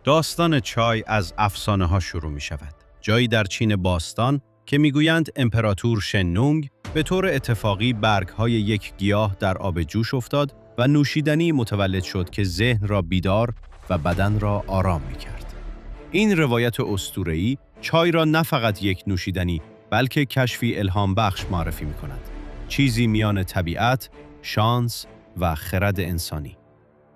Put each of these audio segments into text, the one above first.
داستان چای از افسانه‌ها شروع می شود. جایی در چین باستان که میگویند امپراتور شنونگ به طور اتفاقی برگ‌های یک گیاه در آب جوش افتاد و نوشیدنی متولد شد که ذهن را بیدار و بدن را آرام می‌کرد. این روایت اسطوره‌ای چای را نه فقط یک نوشیدنی بلکه کشفی الهام بخش معرفی می‌کند. چیزی میان طبیعت، شانس و خرد انسانی.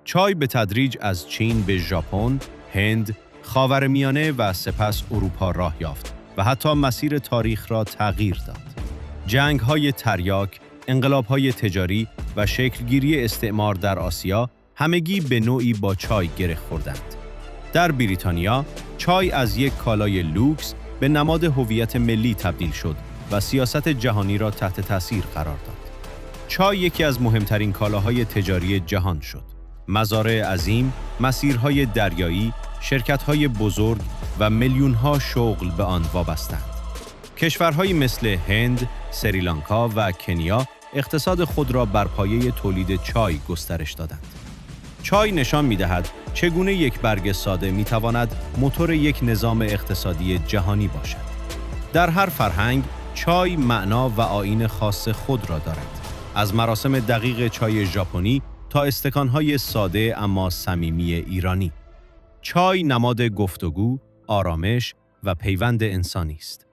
چای به تدریج از چین به ژاپن، هند، خاورمیانه و سپس اروپا راه یافت و حتی مسیر تاریخ را تغییر داد. جنگ‌های تریاک، انقلاب‌های تجاری و شکلگیری استعمار در آسیا همگی به نوعی با چای گره خوردند. در بریتانیا، چای از یک کالای لوکس به نماد هویت ملی تبدیل شد و سیاست جهانی را تحت تأثیر قرار داد. چای یکی از مهمترین کالاهای تجاری جهان شد. مزارع عظیم، مسیرهای دریایی، شرکت‌های بزرگ و میلیون‌ها شغل به آن وابستند. کشورهایی مثل هند، سریلانکا و کنیا اقتصاد خود را بر پایه تولید چای گسترش دادند. چای نشان می‌دهد چگونه یک برگ ساده می‌تواند موتور یک نظام اقتصادی جهانی باشد. در هر فرهنگ، چای معنا و آیین خاص خود را دارد. از مراسم دقیق چای ژاپنی تا استکان‌های ساده اما صمیمی ایرانی. چای نماد گفتگو، آرامش و پیوند انسانی است.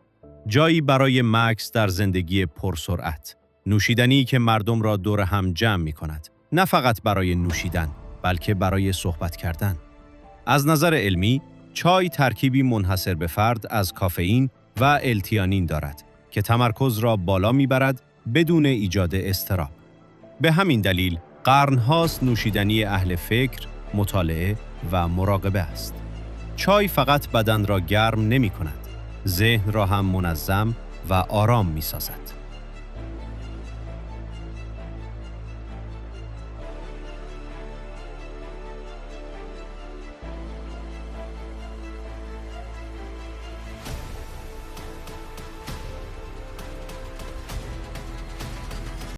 جایی برای مکث در زندگی پرسرعت. نوشیدنی که مردم را دور هم جمع می‌کند. نه فقط برای نوشیدن، بلکه برای صحبت کردن. از نظر علمی، چای ترکیبی منحصر به فرد از کافئین و التیانین دارد که تمرکز را بالا می‌برد بدون ایجاد اضطراب. به همین دلیل، قرن‌هاست نوشیدنی اهل فکر، مطالعه و مراقبه است. چای فقط بدن را گرم نمی‌کند، ذهن را هم منظم و آرام می‌سازد.